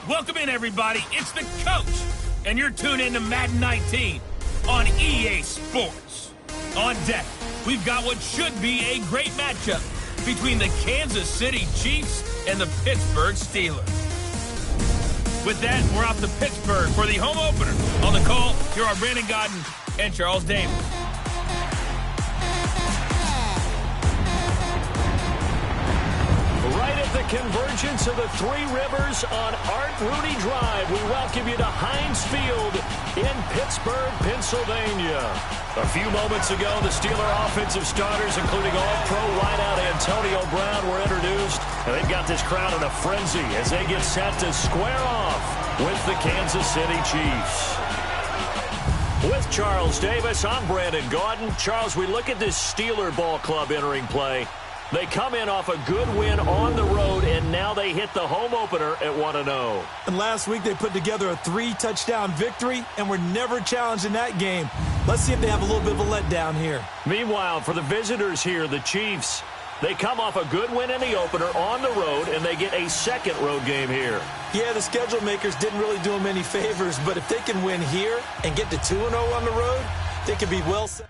Welcome in, everybody. It's the coach, and you're tuned in to Madden 19 on EA Sports. On deck, we've got what should be a great matchup between the Kansas City Chiefs and the Pittsburgh Steelers. With that, we're off to Pittsburgh for the home opener. On the call, here are Brandon Godden and Charles Davis. Right at the convergence of the Three Rivers on Art Rooney Drive, we welcome you to Heinz Field in Pittsburgh, Pennsylvania. A few moments ago, the Steeler offensive starters, including all-pro wideout Antonio Brown, were introduced. And they've got this crowd in a frenzy as they get set to square off with the Kansas City Chiefs. With Charles Davis, I'm Brandon Gaudin. Charles, we look at this Steeler ball club entering play. They come in off a good win on the road, and now they hit the home opener at 1-0. And last week they put together a 3-touchdown victory, and were never challenged in that game. Let's see if they have a little bit of a letdown here. Meanwhile, for the visitors here, the Chiefs, they come off a good win in the opener on the road, and they get a second road game here. Yeah, the schedule makers didn't really do them any favors, but if they can win here and get to 2-0 on the road, they could be well set.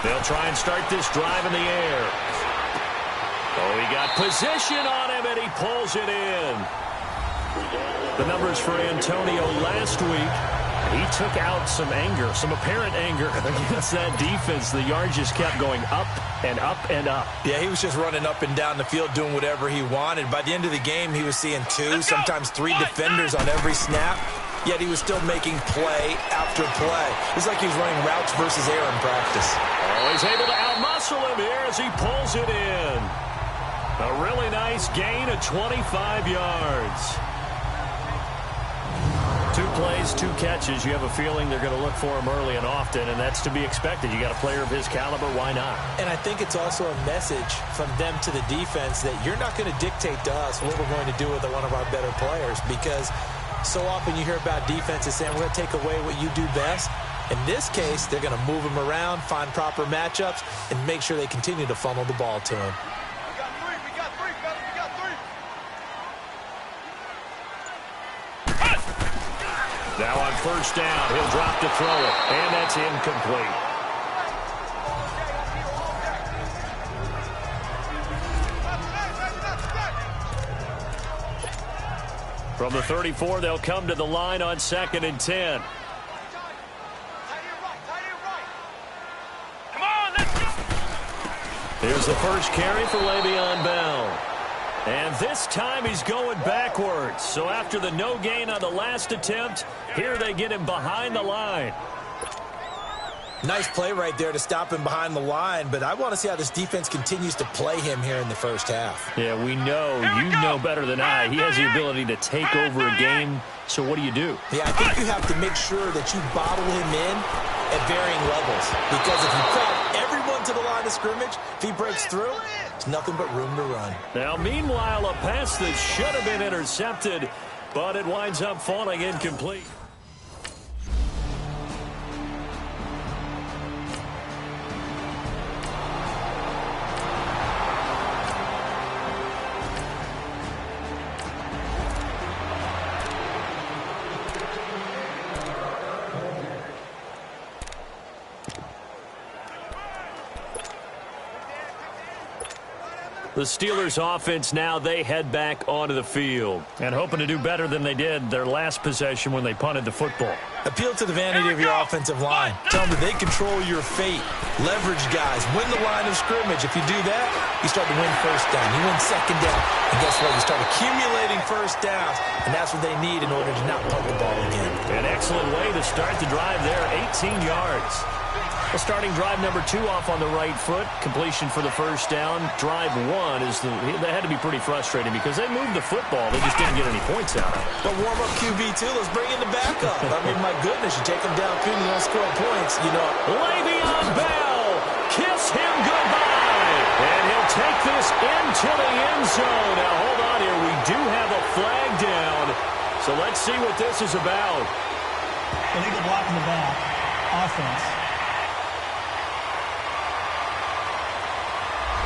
They'll try and start this drive in the air. Oh, he got position on him, and he pulls it in. The numbers for Antonio last week, he took out some anger, some apparent anger against that defense. The yards just kept going up and up and up. Yeah, he was just running up and down the field doing whatever he wanted. By the end of the game, he was seeing 2, sometimes 3 defenders on every snap. Yet he was still making play after play. It's like he was running routes versus air in practice. Oh, he's able to outmuscle him here as he pulls it in. A really nice gain of 25 yards. 2 plays, 2 catches. You have a feeling they're going to look for him early and often, and that's to be expected. You got a player of his caliber, why not? And I think it's also a message from them to the defense that you're not going to dictate to us what we're going to do with one of our better players, because so often you hear about defenses saying, we're going to take away what you do best. In this case, they're going to move him around, find proper matchups, and make sure they continue to funnel the ball to him. We got three, fellas. We got 3. Now on first down, he'll drop to throw it, and that's incomplete. From the 34, they'll come to the line on 2nd and 10. Come on, let's go. Here's the first carry for Le'Veon Bell. And this time he's going backwards. So after the no gain on the last attempt, here they get him behind the line. Nice play right there to stop him behind the line, but I want to see how this defense continues to play him here in the first half. Yeah, we know, you know better than I. He has the ability to take over a game, so what do? Yeah, I think you have to make sure that you bottle him in at varying levels, because if you crowd everyone to the line of scrimmage, if he breaks through, there's nothing but room to run. Now, meanwhile, a pass that should have been intercepted, but it winds up falling incomplete. The Steelers offense now, they head back onto the field and hoping to do better than they did their last possession when they punted the football. Appeal to the vanity of your offensive line. Tell them that they control your fate. Leverage guys. Win the line of scrimmage. If you do that, you start to win first down. You win second down. And guess what? You start accumulating first downs. And that's what they need in order to not punt the ball again. An excellent way to start the drive there. 18 yards. Well, starting drive number 2 off on the right foot. Completion for the first down. Drive 1 that had to be pretty frustrating because they moved the football. They just didn't get any points out of it. But warm-up QB, too. Let's bring in the backup. I mean, my goodness, you take him down, you don't score points, you know. Le'Veon Bell, kiss him goodbye. And he'll take this into the end zone. Now, hold on here. We do have a flag down. So let's see what this is about. Illegal block in the back. Offense.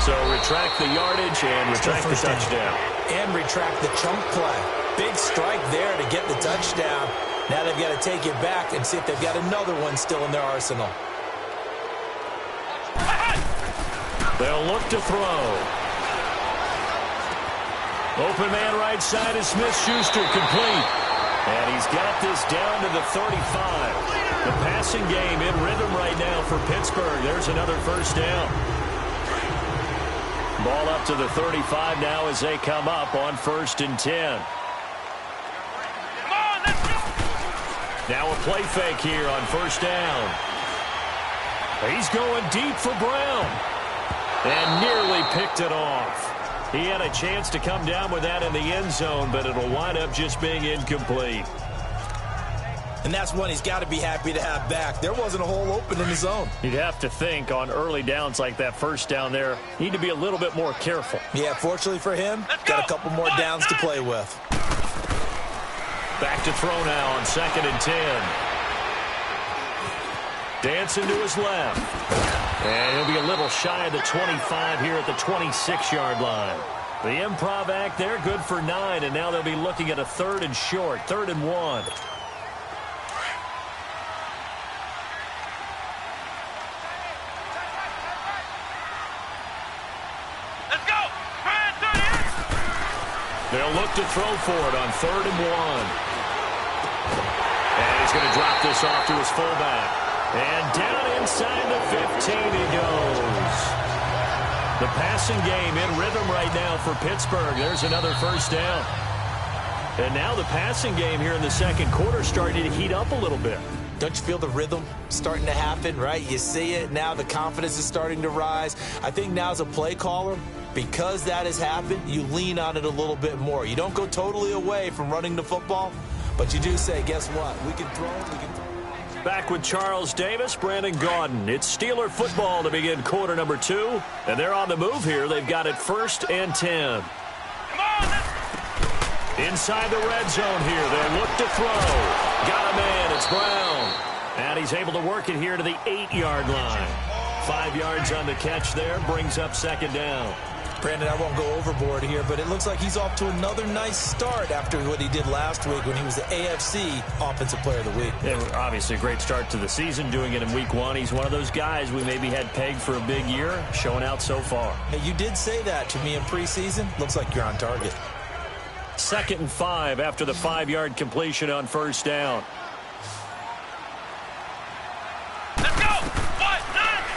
So retract the yardage and retract the touchdown. And retract the chunk play. Big strike there to get the touchdown. Now they've got to take it back and see if they've got another one still in their arsenal. They'll look to throw. Open man right side is Smith-Schuster, complete. And he's got this down to the 35. The passing game in rhythm right now for Pittsburgh. There's another first down. Ball up to the 35 now as they come up on 1st and 10. Come on, let's go. Now a play fake here on 1st down. He's going deep for Brown. And nearly picked it off. He had a chance to come down with that in the end zone, but it'll wind up just being incomplete. And that's one he's got to be happy to have back. There wasn't a hole open in the zone. You'd have to think on early downs like that first down there, need to be a little bit more careful. Yeah, fortunately for him, got a couple more downs to play with. Back to throw now on 2nd and 10. Dancing to his left. And he'll be a little shy of the 25 here at the 26-yard line. The improv act there, good for 9, and now they'll be looking at a 3rd and short, 3rd and 1. They'll look to throw for it on 3rd and 1. And he's going to drop this off to his fullback. And down inside the 15 he goes. The passing game in rhythm right now for Pittsburgh. There's another first down. And now the passing game here in the second quarter starting to heat up a little bit. Don't you feel the rhythm starting to happen, right? You see it. Now the confidence is starting to rise. I think now as a play caller, because that has happened, you lean on it a little bit more. You don't go totally away from running the football, but you do say, guess what? We can throw it, we can throw it. Back with Charles Davis, Brandon Gaudin. It's Steeler football to begin quarter number 2. And they're on the move here. They've got it 1st and 10. Come on, Inside the red zone here. They'll look to throw. Got a man. It's Brown. And he's able to work it here to the 8-yard line. 5 yards on the catch there. Brings up 2nd down. Brandon, I won't go overboard here, but it looks like he's off to another nice start after what he did last week when he was the AFC Offensive Player of the Week. Yeah, obviously a great start to the season, doing it in week 1. He's one of those guys we maybe had pegged for a big year, showing out so far. Hey, you did say that to me in preseason. Looks like you're on target. 2nd and 5 after the 5-yard completion on 1st down. let's go. What?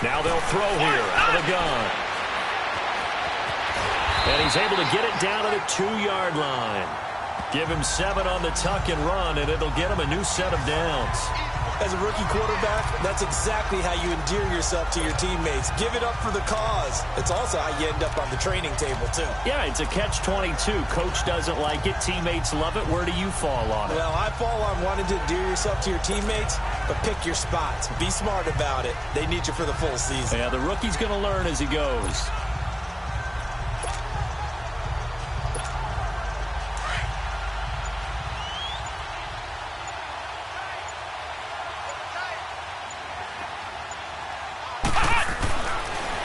Now they'll throw here out of the gun. And he's able to get it down to the 2-yard line. Give him 7 on the tuck and run, and it'll get him a new set of downs. As a rookie quarterback, that's exactly how you endear yourself to your teammates. Give it up for the cause. It's also how you end up on the training table, too. Yeah, it's a catch-22. Coach doesn't like it. Teammates love it. Where do you fall on it? Well, I fall on wanting to endear yourself to your teammates, but pick your spots. Be smart about it. They need you for the full season. Yeah, the rookie's going to learn as he goes.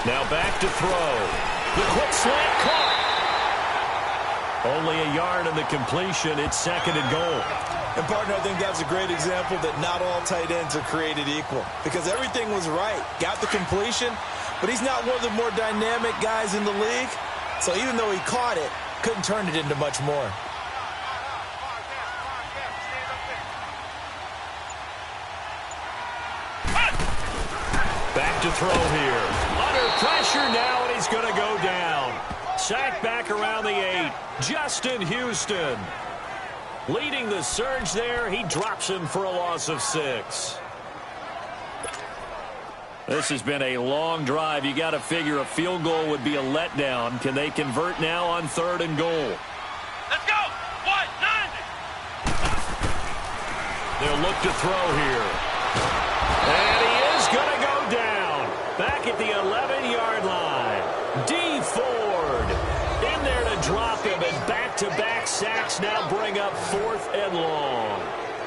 Now back to throw. The quick slant caught. Only a yard on the completion. It's 2nd and goal. And, partner, I think that's a great example that not all tight ends are created equal. Because everything was right. Got the completion, but he's not one of the more dynamic guys in the league. So even though he caught it, couldn't turn it into much more. Back to throw here. Under pressure now, and he's going to go down. Sacked back around the 8. Justin Houston. Leading the surge there. He drops him for a loss of 6. This has been a long drive. You got to figure a field goal would be a letdown. Can they convert now on 3rd and goal? Let's go. 1-9. They'll look to throw here. And he is going to go down. Back at the 11-yard line. D. Ford in there to drop him. And back-to-back sacks now bring up 4th and long.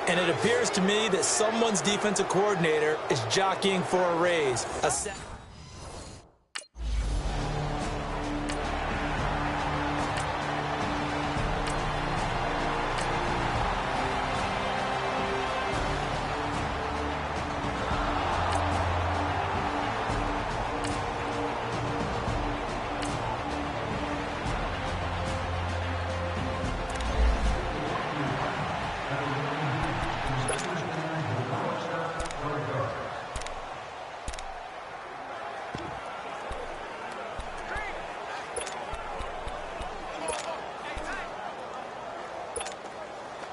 And it appears to me that someone's defensive coordinator is jockeying for a raise. A sack.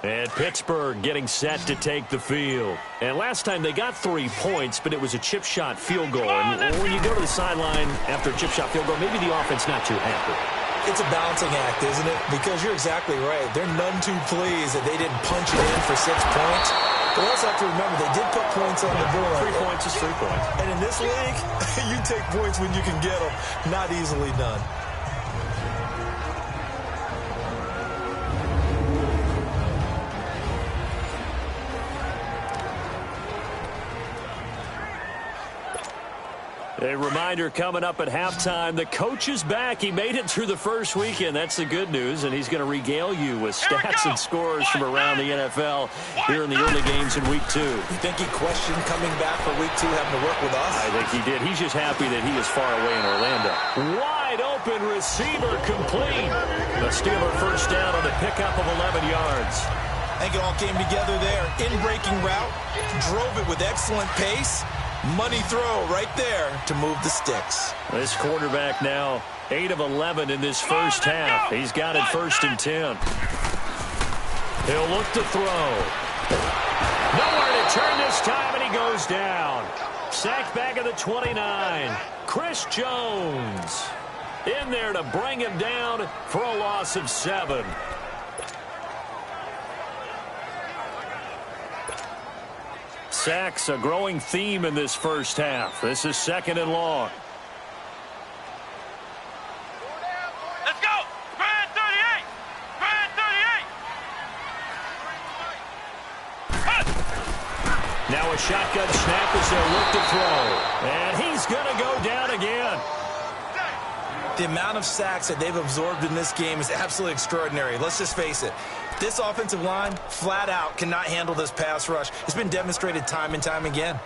And Pittsburgh getting set to take the field. And last time they got 3 points, but it was a chip shot field goal. And when you go to the sideline after a chip shot field goal, maybe the offense not too happy. It's a balancing act, isn't it? Because you're exactly right. They're none too pleased that they didn't punch it in for 6 points. But also have to remember, they did put points on the board. 3 points is 3 points. And in this league, you take points when you can get them. Not easily done. A reminder coming up at halftime, the coach is back. He made it through the first weekend. That's the good news, and he's going to regale you with stats and scores from around the NFL here in the early games in Week 2. You think he questioned coming back for Week 2, having to work with us? I think he did. He's just happy that he is far away in Orlando. Wide open receiver complete. The Steeler first down on the pickup of 11 yards. I think it all came together there. In-breaking route, drove it with excellent pace. Money throw right there to move the sticks. This quarterback now 8 of 11 in this first half. He's got it 1st and 10. He'll look to throw. Nowhere to turn this time, and he goes down. Sacked back at the 29. Chris Jones in there to bring him down for a loss of 7. Sacks, a growing theme in this first half. This is 2nd and long. Let's go. Grand 38. Grand 38. Now a shotgun snap as they'll look to throw. And he's going to go down again. The amount of sacks that they've absorbed in this game is absolutely extraordinary. Let's just face it. This offensive line, flat out, cannot handle this pass rush. It's been demonstrated time and time again.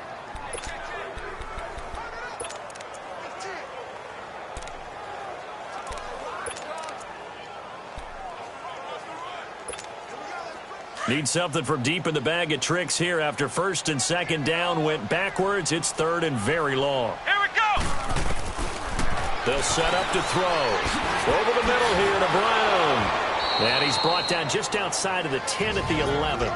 Need something from deep in the bag of tricks here after 1st and 2nd down went backwards. It's 3rd and very long. Here we go. They'll set up to throw. Over the middle here to Brown. And he's brought down just outside of the 10 at the 11.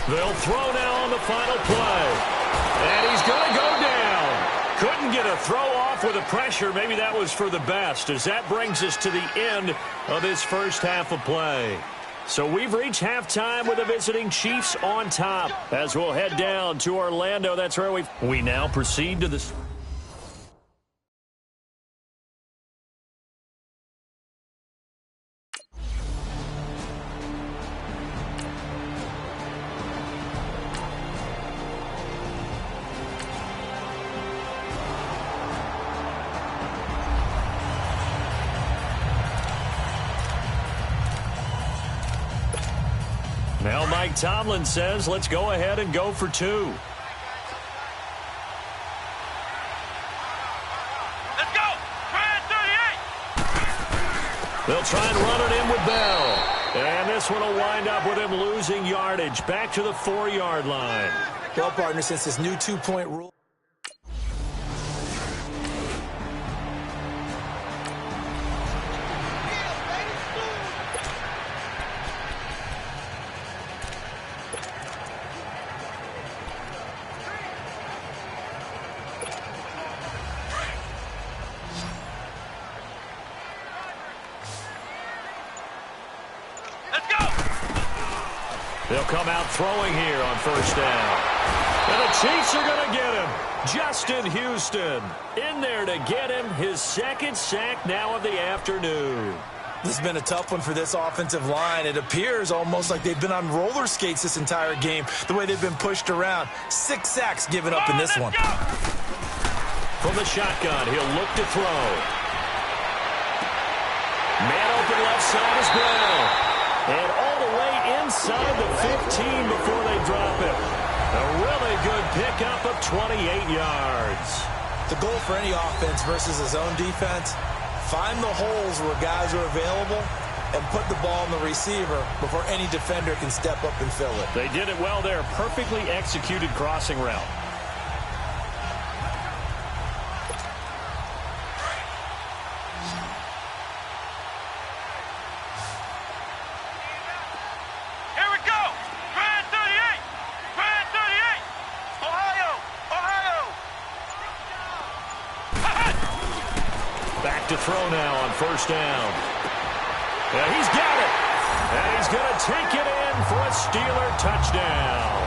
They'll throw now on the final play. And he's going to go down. Couldn't get a throw off with the pressure. Maybe that was for the best, as that brings us to the end of this first half of play. So we've reached halftime with the visiting Chiefs on top. As we'll head down to Orlando, that's where we now proceed to the... Now Mike Tomlin says, let's go ahead and go for 2. They'll try and run it in with Bell. And this one will wind up with him losing yardage back to the 4-yard line. Well, partner, since this new 2-point rule. They'll come out throwing here on first down. And the Chiefs are going to get him. Justin Houston in there to get him his second sack now of the afternoon. This has been a tough one for this offensive line. It appears almost like they've been on roller skates this entire game, the way they've been pushed around. 6 sacks given up in this one. From the shotgun, he'll look to throw. Man open left side is Brown. And all the way inside the 15 before they drop it. A really good pickup of 28 yards. The goal for any offense versus a zone defense, find the holes where guys are available and put the ball in the receiver before any defender can step up and fill it. They did it well there. Perfectly executed crossing route. To throw now on first down. Yeah, he's got it. And he's going to take it in for a Steeler touchdown.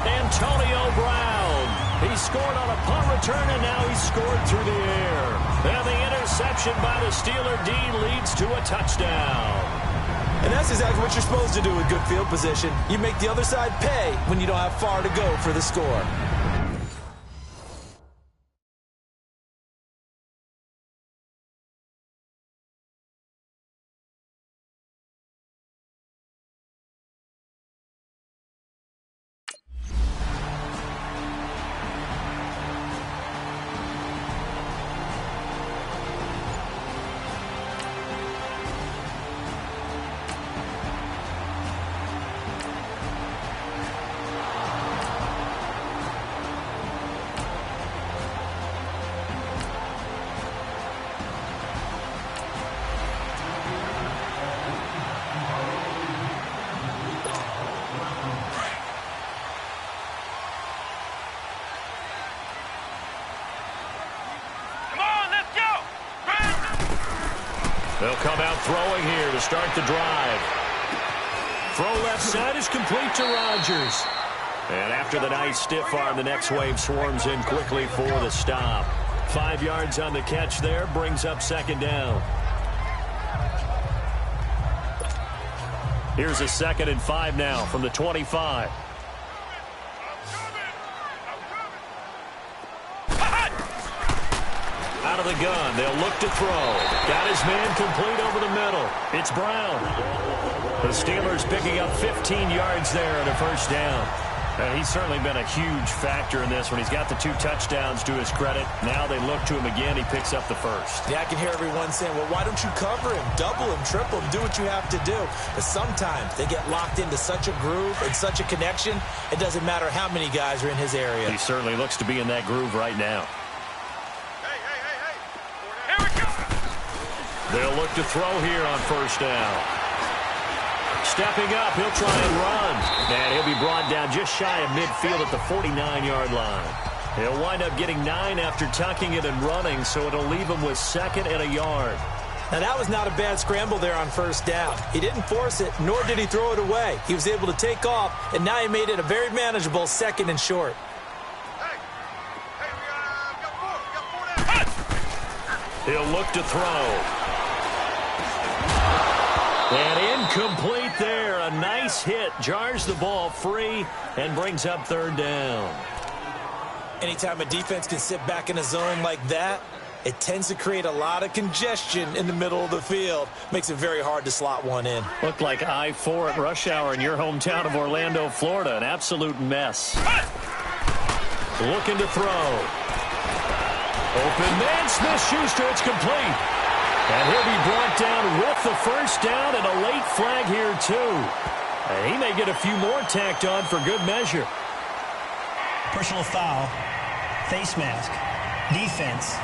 Antonio Brown. He scored on a punt return, and now he's scored through the air. And the interception by the Steeler D leads to a touchdown. And that's exactly what you're supposed to do with good field position. You make the other side pay when you don't have far to go for the score. They'll come out throwing here to start the drive. Throw left side is complete to Rodgers. And after the nice stiff arm, the next wave swarms in quickly for the stop. 5 yards on the catch there, brings up second down. Here's a 2nd and 5 now from the 25. Out of the gun, they'll look to throw. Got his man complete over the middle. It's Brown. The Steelers picking up 15 yards there and a first down. And he's certainly been a huge factor in this one. He's got the 2 touchdowns to his credit. Now they look to him again. He picks up the first. Yeah, I can hear everyone saying, well, why don't you cover him, double him, triple him, do what you have to do. But sometimes they get locked into such a groove and such a connection, it doesn't matter how many guys are in his area. He certainly looks to be in that groove right now. They'll look to throw here on first down. Stepping up, he'll try and run. And he'll be brought down just shy of midfield at the 49-yard line. He'll wind up getting 9 after tucking it and running, so it'll leave him with 2nd and a yard. Now, that was not a bad scramble there on first down. He didn't force it, nor did he throw it away. He was able to take off, and now he made it a very manageable 2nd and short. He'll look to throw. And incomplete there. A nice hit. Jars the ball free and brings up 3rd down. Anytime a defense can sit back in a zone like that, it tends to create a lot of congestion in the middle of the field. Makes it very hard to slot one in. Looked like I-4 at rush hour in your hometown of Orlando, Florida. An absolute mess. Looking to throw. Open man, Smith-Schuster, it's complete. And he'll be brought down with the first down and a late flag here, too. And he may get a few more tacked on for good measure. Personal foul. Face mask. Defense.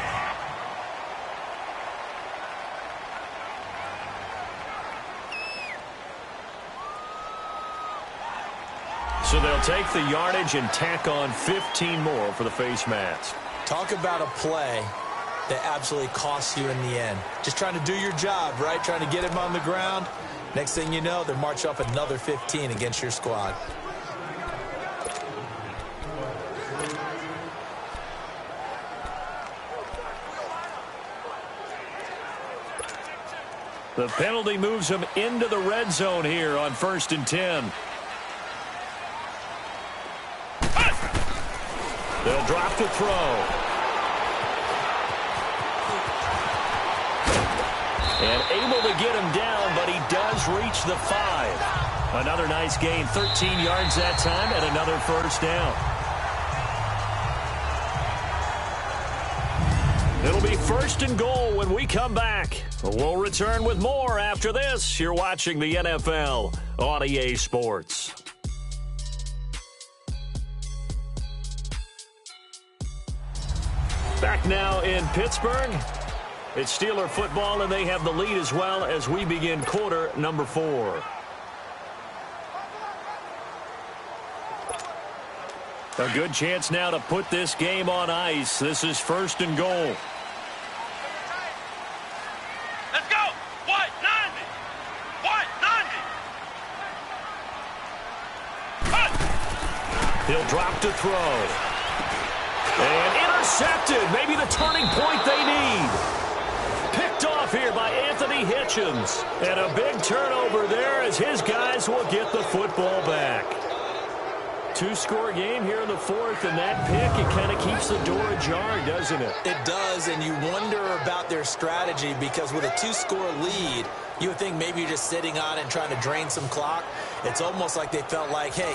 So they'll take the yardage and tack on 15 more for the face mask. Talk about a play that absolutely costs you in the end. Just trying to do your job, right? Trying to get him on the ground. Next thing you know, they're marching up another 15 against your squad. The penalty moves him into the red zone here on 1st and 10. They'll drop to throw. And able to get him down, but he does reach the 5. Another nice gain, 13 yards that time, and another first down. It'll be 1st and goal when we come back. We'll return with more after this. You're watching the NFL on EA Sports. Back now in Pittsburgh. It's Steeler football, and they have the lead as well as we begin quarter number 4. A good chance now to put this game on ice. This is 1st and goal. Let's go. What? 90. What? 90. Cut. He'll drop to throw. And intercepted. Maybe the turning point they need. Picked off here by Anthony Hitchens. And a big turnover there as his guys will get the football back. 2-score game here in the 4th, and that pick, it kind of keeps the door ajar, doesn't it? It does, and you wonder about their strategy because with a 2-score lead, you would think maybe you're just sitting on it and trying to drain some clock. It's almost like they felt like, hey,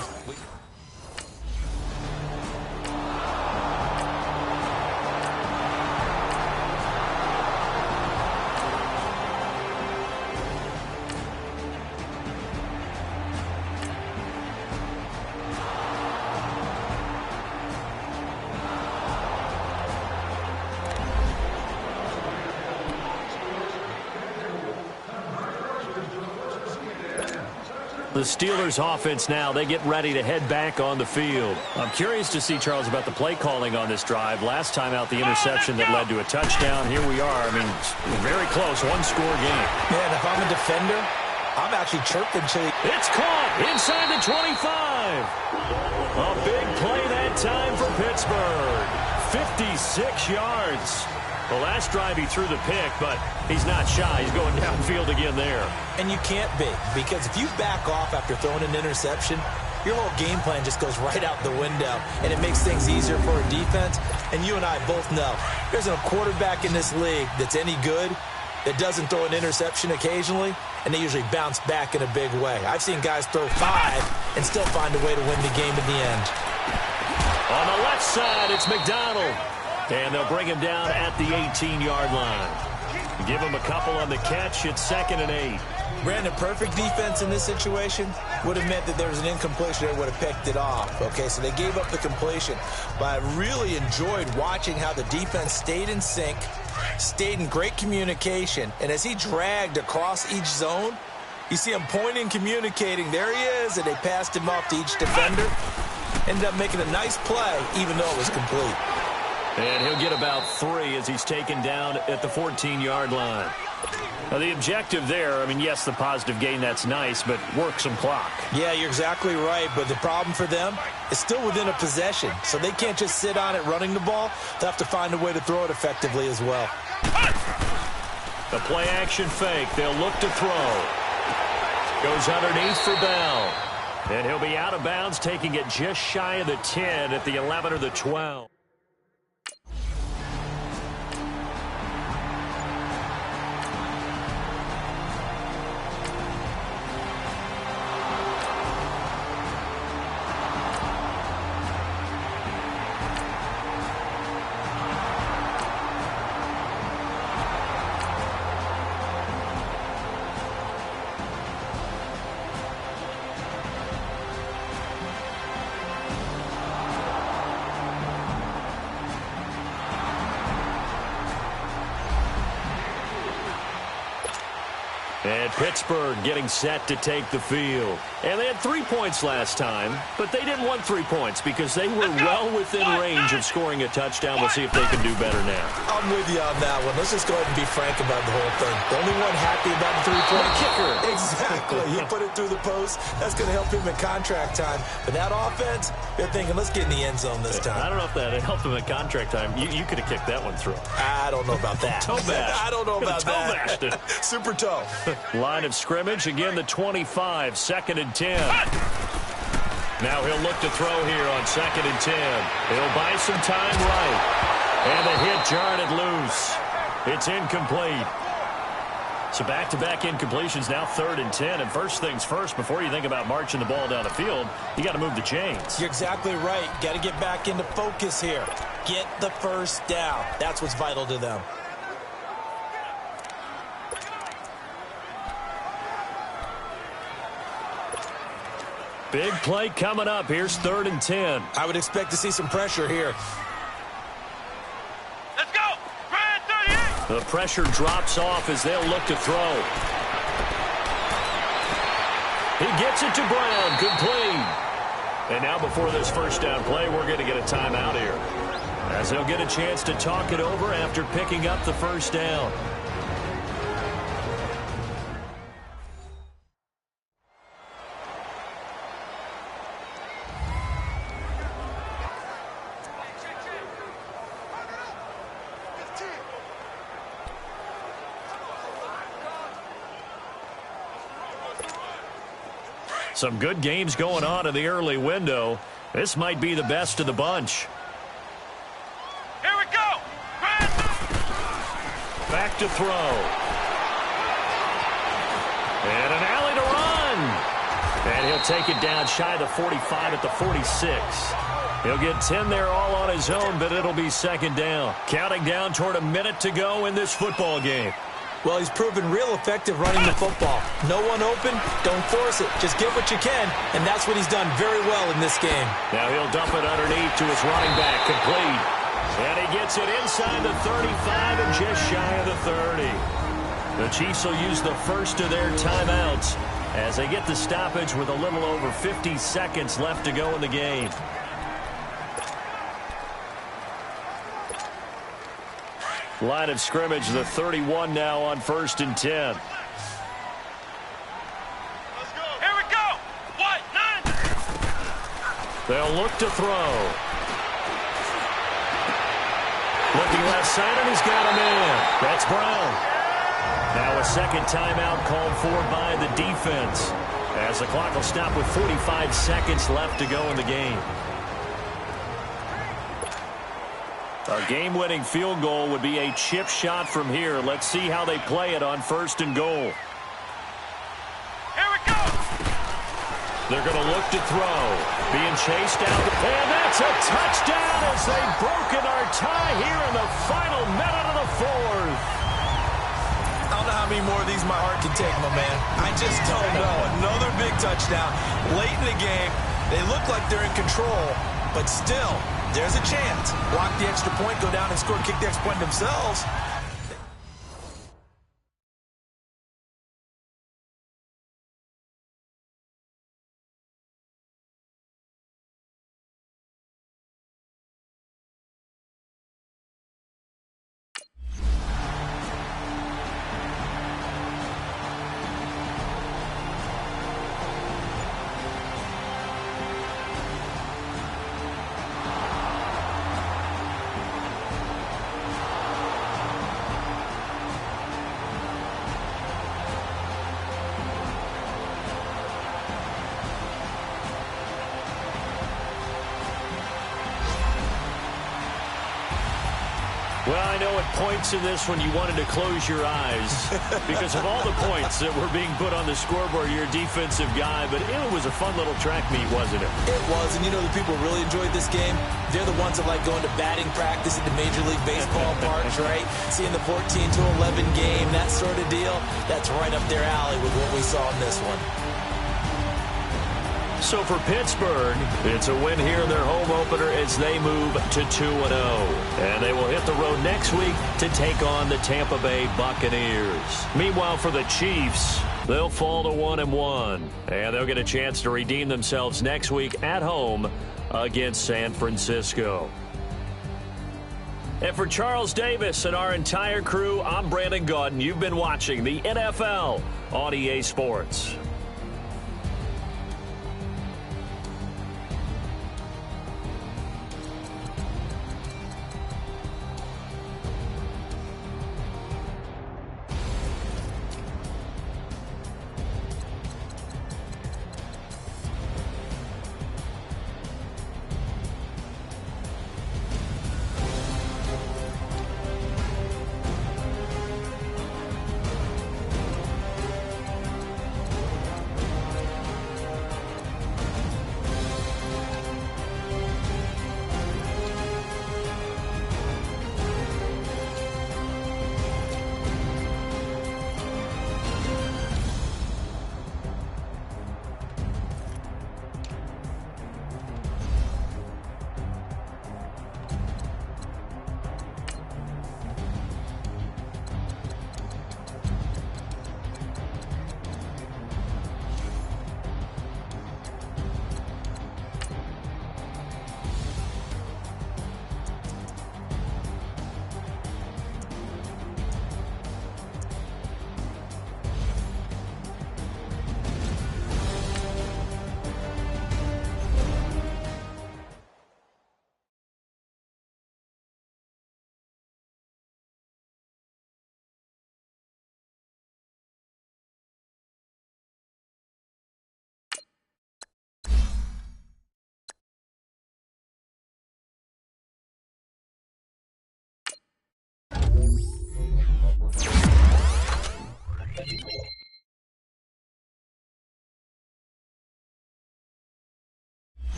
The Steelers offense now, they get ready to head back on the field. I'm curious to see, Charles, about the play calling on this drive. Last time out, the interception that led to a touchdown. Here we are. I mean, very close, 1-score game. Man, if I'm a defender, I'm actually chirping to you. It's caught inside the 25. A big play that time for Pittsburgh. 56 yards. The last drive he threw the pick, but he's not shy. He's going downfield again there. And you can't be, because if you back off after throwing an interception, your whole game plan just goes right out the window, and it makes things easier for a defense. And you and I both know there's a quarterback in this league that's any good that doesn't throw an interception occasionally, and they usually bounce back in a big way. I've seen guys throw 5 and still find a way to win the game in the end. On the left side, it's McDonald. And they'll bring him down at the 18-yard line. Give him a couple on the catch. It's 2nd and 8. Brandon, perfect defense in this situation would have meant that there was an incompletion. They would have picked it off. Okay, so they gave up the completion. But I really enjoyed watching how the defense stayed in sync, stayed in great communication. And as he dragged across each zone, you see him pointing, communicating. There he is, and they passed him off to each defender. Ended up making a nice play, even though it was complete. And he'll get about 3 as he's taken down at the 14-yard line. Now, the objective there, I mean, yes, the positive gain, that's nice, but work some clock. Yeah, you're exactly right, but the problem for them is still within a possession, so they can't just sit on it running the ball. They'll have to find a way to throw it effectively as well. The play-action fake. They'll look to throw. Goes underneath for Bell. And he'll be out of bounds, taking it just shy of the 10 at the 11 or the 12. And Pittsburgh getting set to take the field. And they had 3 points last time, but they didn't want 3 points because they were well within range of scoring a touchdown. We'll see if they can do better now. I'm with you on that one. Let's just go ahead and be frank about the whole thing. The only one happy about the three-point kicker. Exactly. He put it through the post. That's going to help him in contract time. But that offense, they're thinking, let's get in the end zone this time. I don't know if that helped him at contract time. You could have kicked that one through. I don't know about that. Toe bash. I don't know about that. Toe Super toe. Line of scrimmage, again the 25, 2nd and 10. Now he'll look to throw here on 2nd and 10. He'll buy some time right. And the hit jarred it loose. It's incomplete. So back-to-back incompletions, now 3rd and 10. And first things first, before you think about marching the ball down the field, you got to move the chains. You're exactly right. Got to get back into focus here. Get the first down. That's what's vital to them. Big play coming up. Here's 3rd and 10. I would expect to see some pressure here. Let's go. Grand 38. The pressure drops off as they'll look to throw. He gets it to Brown. Complete. And now before this first down play, we're going to get a timeout here, as they'll get a chance to talk it over after picking up the first down. Some good games going on in the early window. This might be the best of the bunch. Here we go. Back to throw. And an alley to run. And he'll take it down shy of the 45 at the 46. He'll get 10 there all on his own, but it'll be 2nd down. Counting down toward a minute to go in this football game. Well, he's proven real effective running the football. No one open, don't force it. Just get what you can, and that's what he's done very well in this game. Now he'll dump it underneath to his running back, complete. And he gets it inside the 35 and just shy of the 30. The Chiefs will use the first of their timeouts as they get the stoppage with a little over 50 seconds left to go in the game. Line of scrimmage, the 31 now on 1st and 10. Let's go. Here we go. What? 9. They'll look to throw. Looking left side, and he's got him in. That's Brown. Now a second timeout called for by the defense, as the clock will stop with 45 seconds left to go in the game. A game-winning field goal would be a chip shot from here. Let's see how they play it on 1st and goal. Here we go. They're going to look to throw. Being chased out. And that's a touchdown as they've broken our tie here in the final minute of the 4th. I don't know how many more of these my heart can take, my man. I just don't know. Another big touchdown. Late in the game, they look like they're in control, but still, there's a chance. Block the extra point, go down and score, kick the extra point themselves. Well, I know at points in this one you wanted to close your eyes because of all the points that were being put on the scoreboard. You're a defensive guy, but it was a fun little track meet, wasn't it? It was, and you know the people really enjoyed this game? They're the ones that like going to batting practice at the Major League Baseball parks, right? Seeing the 14-11 game, that sort of deal, that's right up their alley with what we saw in this one. So for Pittsburgh, it's a win here in their home opener as they move to 2-0. And they will hit the road next week to take on the Tampa Bay Buccaneers. Meanwhile, for the Chiefs, they'll fall to 1-1. And they'll get a chance to redeem themselves next week at home against San Francisco. And for Charles Davis and our entire crew, I'm Brandon Gaudin. You've been watching the NFL on EA Sports.